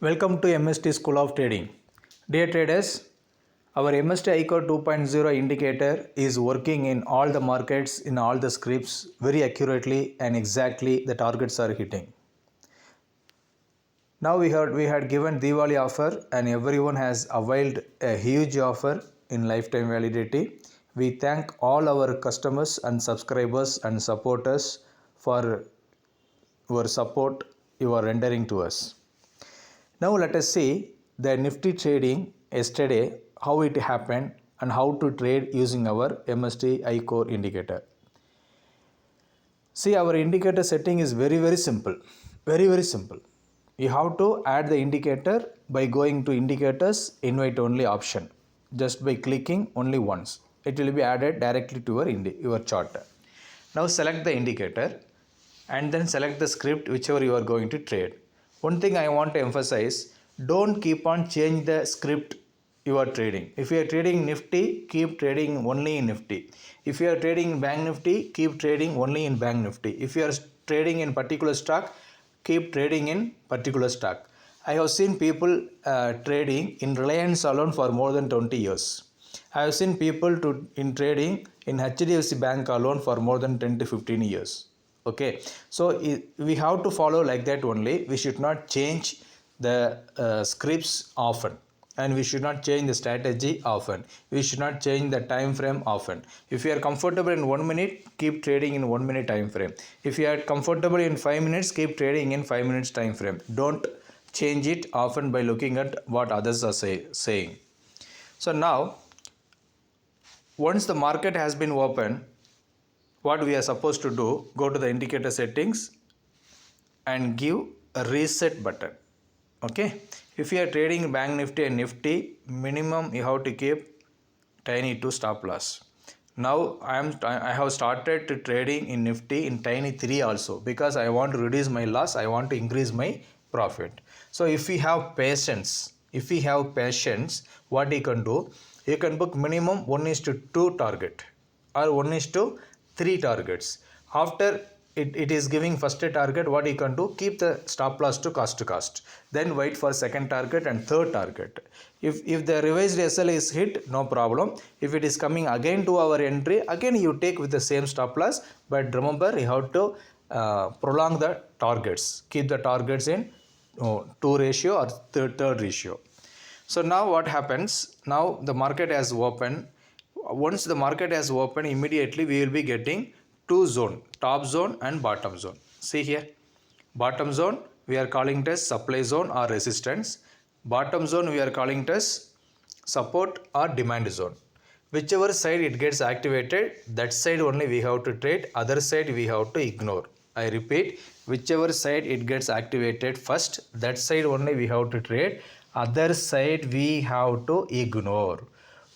Welcome to MST School of Trading. Dear traders, our MST iCore 2.0 indicator is working in all the markets, in all the scripts very accurately and exactly the targets are hitting. Now we had given Diwali offer and everyone has availed a huge offer in lifetime validity. We thank all our customers and subscribers and supporters for your support you are rendering to us. Now let us see the Nifty trading yesterday, how it happened and how to trade using our MST iCore indicator. See, our indicator setting is very simple. Very simple. You have to add the indicator by going to indicators invite only option. Just by clicking only once. It will be added directly to your chart. Now select the indicator and then select the script whichever you are going to trade. One thing I want to emphasize, don't keep on change the script you are trading. If you are trading Nifty, keep trading only in Nifty. If you are trading Bank Nifty, keep trading only in Bank Nifty. If you are trading in particular stock, keep trading in particular stock. I have seen people trading in Reliance alone for more than 20 years. I have seen people in trading in HDFC Bank alone for more than 10 to 15 years. Okay, so we have to follow like that only. We should not change the scripts often, and we should not change the strategy often. We should not change the time frame often. If you are comfortable in 1 minute, keep trading in 1 minute time frame. If you are comfortable in 5 minutes, keep trading in 5 minutes time frame. Don't change it often by looking at what others are saying. So now, once the market has been open, what we are supposed to do, go to the indicator settings and give a reset button. Okay, if you are trading Bank Nifty and Nifty, minimum you have to keep tiny to stop loss. Now I have started to trading in Nifty in tiny 3 also, because I want to reduce my loss, I want to increase my profit. So if we have patience, what you can do, you can book minimum 1:2 target or 1:3 targets. After it is giving first target, what you can do, keep the stop loss to cost. Then wait for second target and third target. If the revised SL is hit, no problem. If it is coming again to our entry, again you take with the same stop loss. But remember, you have to prolong the targets. Keep the targets in 2 ratio or third ratio. So now what happens? Now the market has opened. Once the market has opened, immediately we will be getting 2 zones, top zone and bottom zone. See here, bottom zone we are calling it as supply zone or resistance. Bottom zone we are calling it as support or demand zone. Whichever side it gets activated, that side only we have to trade, other side we have to ignore. I repeat, whichever side it gets activated first, that side only we have to trade, other side we have to ignore.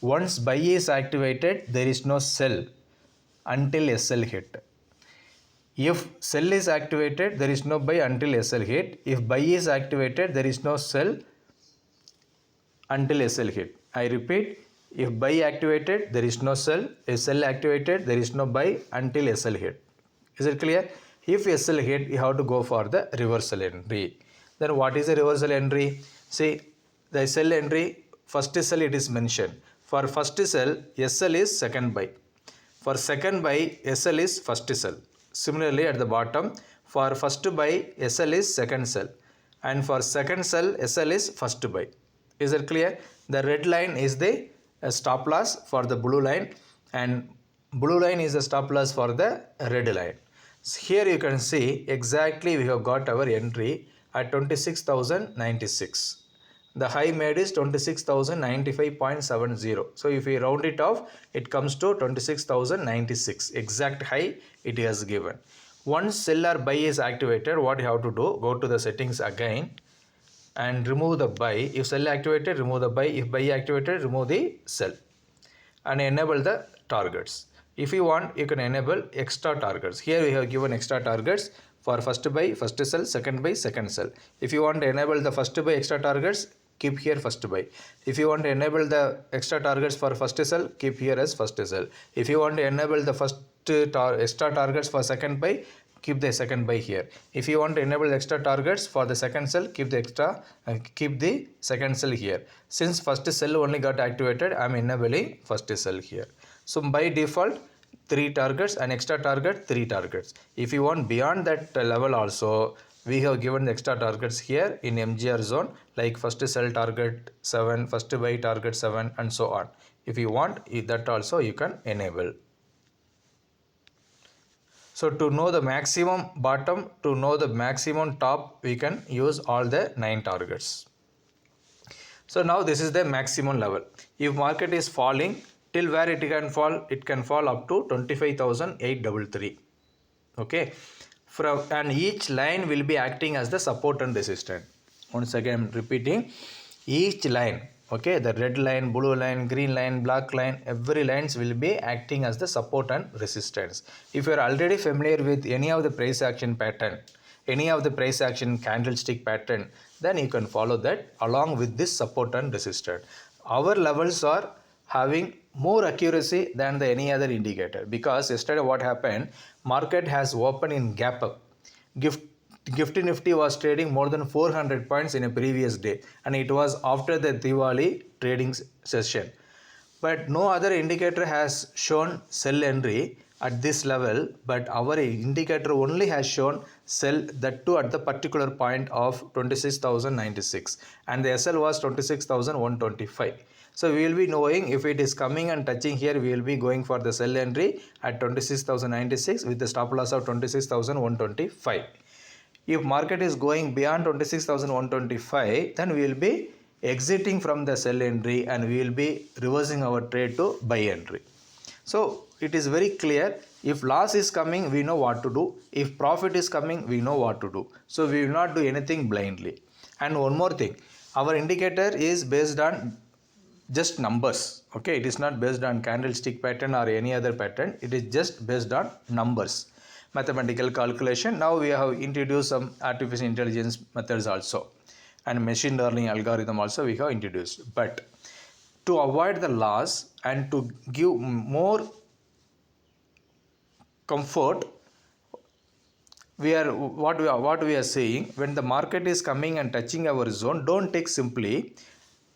Once buy is activated, there is no sell until SL hit. If sell is activated, there is no buy until SL hit. If buy is activated, there is no sell until SL hit. I repeat, if buy activated, there is no sell. If sell activated, there is no buy until SL hit. Is it clear? If SL hit, you have to go for the reversal entry. Then what is a reversal entry? See, the sell entry, first sell it is mentioned. For first sell, SL is second buy. For second buy, SL is first sell. Similarly, at the bottom, for first buy, SL is second sell. And for second sell, SL is first buy. Is it clear? The red line is the stop loss for the blue line, and blue line is the stop loss for the red line. So here you can see exactly we have got our entry at 26,096. The high made is 26,095.70. So if we round it off, it comes to 26,096. Exact high it has given. Once sell or buy is activated, what you have to do? Go to the settings again and remove the buy. If sell activated, remove the buy. If buy activated, remove the sell. And enable the targets. If you want, you can enable extra targets. Here we have given extra targets for first buy, first sell, second buy, second sell. If you want to enable the first buy extra targets, keep here first buy. If you want to enable the extra targets for first sell, keep here as first sell. If you want to enable the extra targets for second buy, keep the second buy here. If you want to enable the extra targets for the second sell, keep the second sell here. Since first sell only got activated, I am enabling first sell here. So by default 3 targets and extra target 3 targets. If you want beyond that level also, we have given the extra targets here in MGR zone, like first sell target 7, first buy target 7, and so on. If you want that also, you can enable. So to know the maximum bottom, to know the maximum top, we can use all the 9 targets. So now this is the maximum level. If market is falling, till where it can fall up to 25,833. Okay, and each line will be acting as the support and resistance. Once again repeating, each line, okay, the red line, blue line, green line, black line, every lines will be acting as the support and resistance. If you are already familiar with any of the price action pattern, any of the price action candlestick pattern, then you can follow that along with this support and resistance. Our levels are having more accuracy than the any other indicator, because yesterday what happened, market has opened in gap up. Nifty was trading more than 400 points in a previous day, and it was after the Diwali trading session. But no other indicator has shown sell entry at this level, but our indicator only has shown sell, that too at the particular point of 26,096, and the SL was 26,125. So we will be knowing if it is coming and touching here, we will be going for the sell entry at 26,096 with the stop loss of 26,125. If market is going beyond 26,125, then we will be exiting from the sell entry and we will be reversing our trade to buy entry. So it is very clear, if loss is coming, we know what to do. If profit is coming, we know what to do. So we will not do anything blindly. And one more thing, our indicator is based on just numbers. Okay, it is not based on candlestick pattern or any other pattern. It is just based on numbers, mathematical calculation. Now we have introduced some artificial intelligence methods also, and machine learning algorithm also we have introduced. But to avoid the loss and to give more comfort, what we are saying, when the market is coming and touching our zone, don't take simply,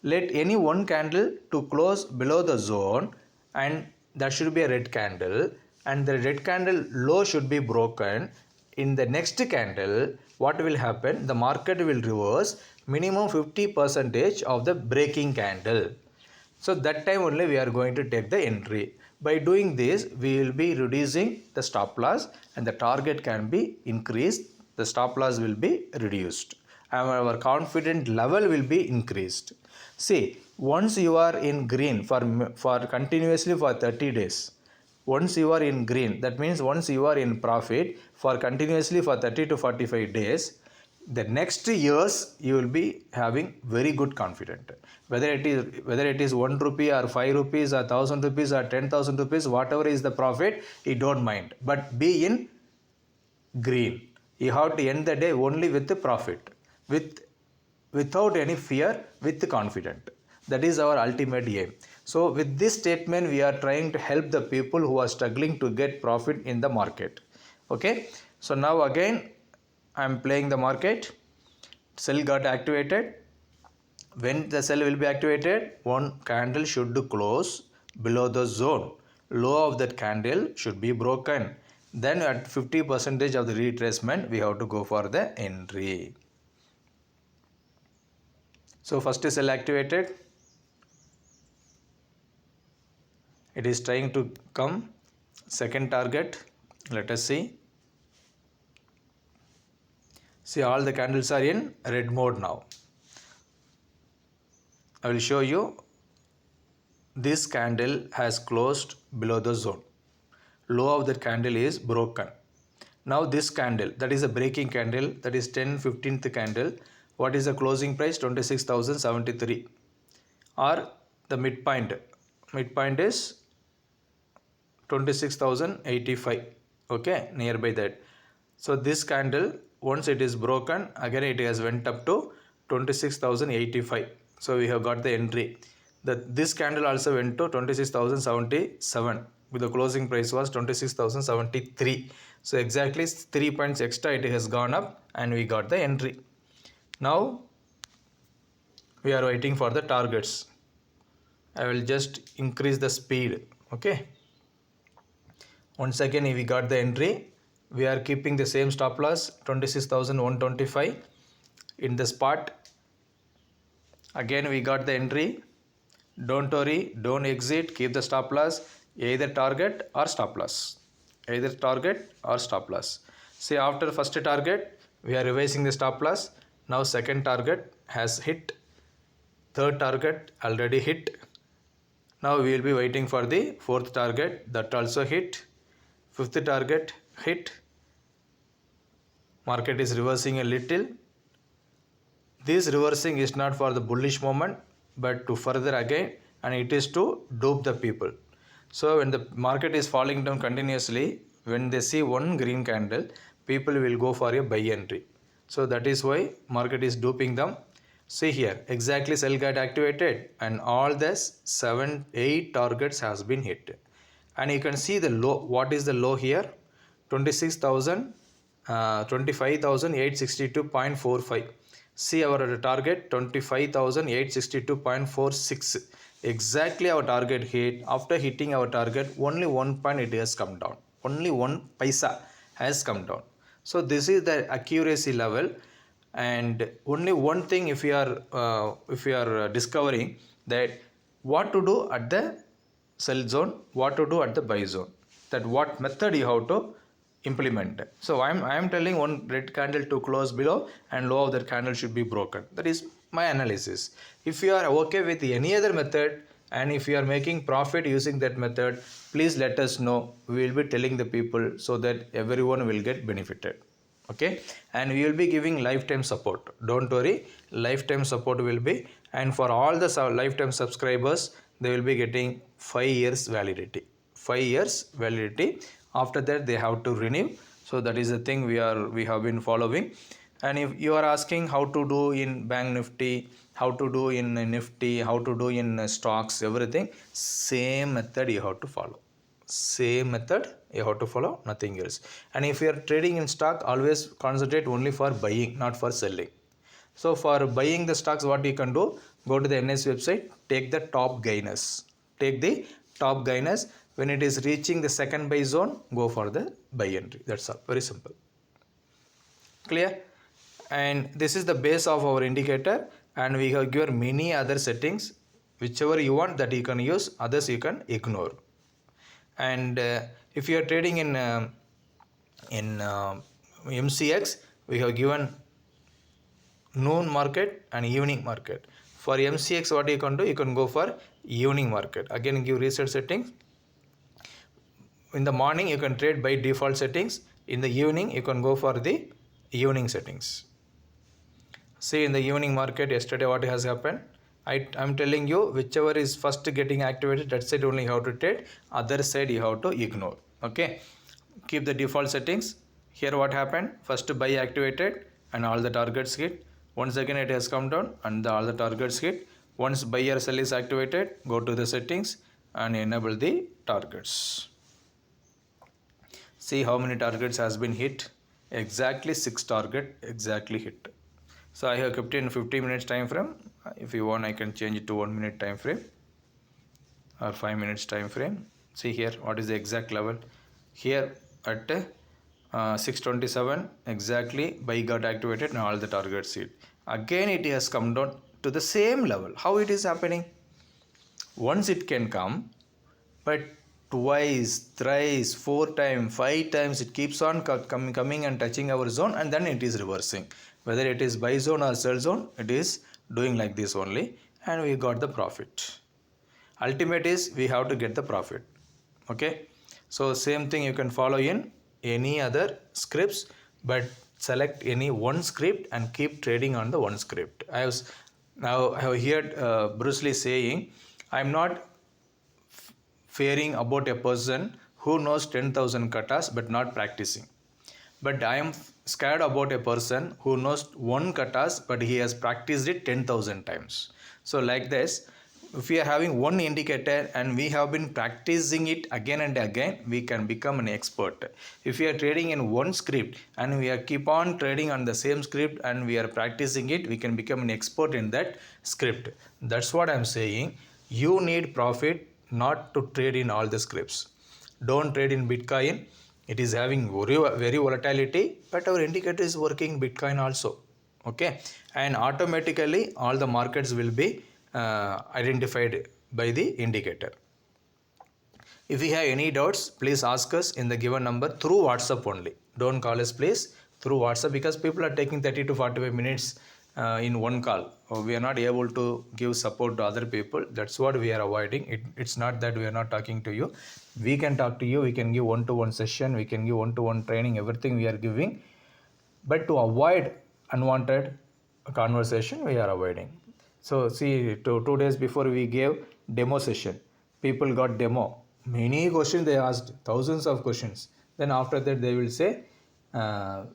let any one candle to close below the zone, and that should be a red candle, and the red candle low should be broken. In the next candle, what will happen, the market will reverse minimum 50% of the breaking candle. So that time only we are going to take the entry. By doing this, we will be reducing the stop loss, and the target can be increased, the stop loss will be reduced, and our confidence level will be increased. See, once you are in green for continuously for 30 days, once you are in green, that means once you are in profit for continuously for 30 to 45 days, the next years you will be having very good confidence. Whether it is 1 rupee or 5 rupees or 1000 rupees or 10,000 rupees, whatever is the profit, you don't mind. But be in green. You have to end the day only with the profit, without any fear, with confidence. That is our ultimate aim. So with this statement, we are trying to help the people who are struggling to get profit in the market. Okay. So now again, I am playing the market. Sell got activated. When the sell will be activated, one candle should close below the zone. Low of that candle should be broken. Then at 50% of the retracement, we have to go for the entry. So first sell activated. It is trying to come. Second target. Let us see. See, all the candles are in red mode now. I will show you. This candle has closed below the zone. Low of that candle is broken. Now this candle, that is a breaking candle, that is 15th candle. What is the closing price? 26,073. Or the midpoint. Midpoint is 26,085. Okay, nearby that. So this candle, once it is broken, again it has went up to 26,085. So we have got the entry. This candle also went to 26,077. The closing price was 26,073. So exactly 3 points extra it has gone up and we got the entry. Now we are waiting for the targets. I will just increase the speed. Okay. Once again we got the entry. We are keeping the same stop loss 26,125 in the spot. Again we got the entry. Don't worry, don't exit, keep the stop loss, either target or stop loss. Either target or stop loss. See, after first target, we are revising the stop loss. Now second target has hit. Third target already hit. Now we will be waiting for the fourth target that also hit. Fifth target hit. Market is reversing a little. This reversing is not for the bullish moment but to further again, and it is to dupe the people. So when the market is falling down continuously, when they see one green candle, people will go for a buy entry. So that is why market is duping them. See here, exactly sell got activated and all the 8 targets has been hit. And you can see the low. What is the low here? 25,862.45. See our target 25,862.46. Exactly our target hit. After hitting our target, only 1 point it has come down. Only 1 paisa has come down. So this is the accuracy level. And only one thing, if you are discovering that what to do at the sell zone, what to do at the buy zone, that what method you have to implement. So I am telling one red candle to close below and low of that candle should be broken. That is my analysis. If you are okay with any other method and if you are making profit using that method, please let us know. We will be telling the people so that everyone will get benefited. Okay, and we will be giving lifetime support. Don't worry, lifetime support will be, and for all the lifetime subscribers, they will be getting 5 years validity. 5 years validity. After that they have to renew. So that is the thing we have been following. And if you are asking how to do in Bank Nifty, how to do in Nifty, how to do in stocks, everything, same method you have to follow. Same method you have to follow, nothing else. And if you are trading in stock, always concentrate only for buying, not for selling. So for buying the stocks, what you can do, go to the NSE website, take the top gainers. Take the top gainers. When it is reaching the second buy zone, go for the buy entry. That's all. Very simple. Clear? And this is the base of our indicator, and we have given many other settings. Whichever you want that you can use, others you can ignore. And if you are trading in MCX, we have given noon market and evening market. For MCX, what you can do, you can go for evening market. Again, give reset settings. In the morning, you can trade by default settings. In the evening, you can go for the evening settings. See, in the evening market, yesterday what has happened? I'm telling you, whichever is first getting activated, that side only you have to trade, other side you have to ignore. Okay, keep the default settings. Here what happened? First buy activated and all the targets hit. Once again it has come down and all the targets hit. Once buy or sell is activated, go to the settings and enable the targets. See how many targets has been hit. Exactly 6 target exactly hit. So I have kept in 15 minutes time frame. If you want, I can change it to 1 minute time frame or 5 minutes time frame. See here what is the exact level. Here at 627 exactly buy got activated and all the targets hit. Again it has come down to the same level. How it is happening? Once it can come, but twice, thrice, 4 times, 5 times it keeps on coming and touching our zone, and then it is reversing. Whether it is buy zone or sell zone, it is doing like this only, and we got the profit. Ultimate is we have to get the profit. Okay, so same thing you can follow in any other scripts, but select any one script and keep trading on the one script. I have heard Bruce Lee saying, I am not fearing about a person who knows 10,000 katas but not practicing, but I am scared about a person who knows one katas but he has practiced it 10,000 times. So like this, if we are having one indicator and we have been practicing it again and again, we can become an expert. If we are trading in one script and we are keep on trading on the same script and we are practicing it, we can become an expert in that script. That's what I'm saying. You need profit, not to trade in all the scripts. Don't trade in Bitcoin. It is having very volatility, but our indicator is working Bitcoin also. Okay, and automatically all the markets will be identified by the indicator. If you have any doubts, please ask us in the given number through WhatsApp only. Don't call us please, through WhatsApp, because people are taking 30 to 45 minutes in one call. We are not able to give support to other people. That's what we are avoiding. It's not that we are not talking to you. We can talk to you. We can give one-to-one session. We can give one-to-one training. Everything we are giving. But to avoid unwanted conversation, we are avoiding. So see, 2 days before we gave demo session, people got demo. Many questions they asked, thousands of questions. Then after that they will say,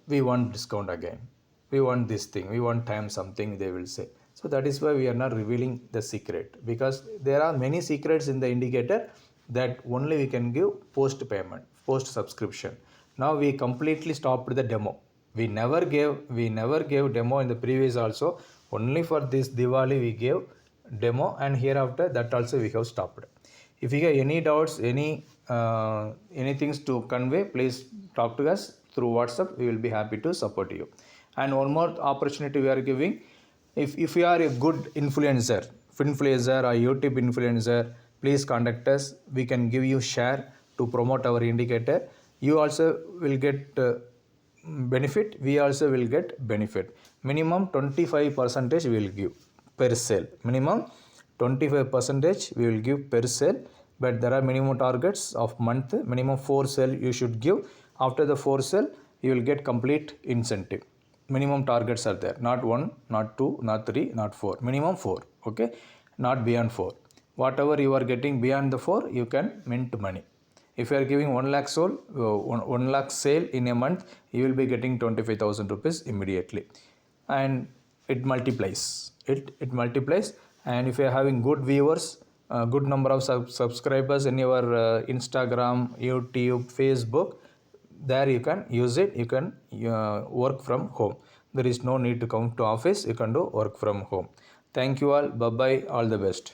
we want discount again. We want this thing. We want time something, they will say. So that is why we are not revealing the secret, because there are many secrets in the indicator that only we can give post payment, post subscription. Now we completely stopped the demo. We never gave demo in the previous also. Only for this Diwali we gave demo, and hereafter that also we have stopped. If you have any doubts, any things to convey, please talk to us through WhatsApp. We will be happy to support you. And one more opportunity we are giving. If you are a good influencer or YouTube influencer, please contact us. We can give you share to promote our indicator. You also will get benefit. We also will get benefit. Minimum 25% we will give per sale. Minimum 25% we will give per sale, but there are minimum targets of month. Minimum 4 sale you should give. After the 4 sale you will get complete incentive. Minimum targets are there, not 1, not 2, not 3, not 4. Minimum 4. Okay, not beyond 4. Whatever you are getting beyond the 4, you can mint money. If you are giving 1 lakh sold, 1 lakh sale in a month, you will be getting 25,000 rupees immediately, and it multiplies. It multiplies. And if you are having good viewers, good number of subscribers in your Instagram, YouTube, Facebook, there you can use it. You can work from home. There is no need to come to office. You can do work from home. Thank you all. Bye bye. All the best.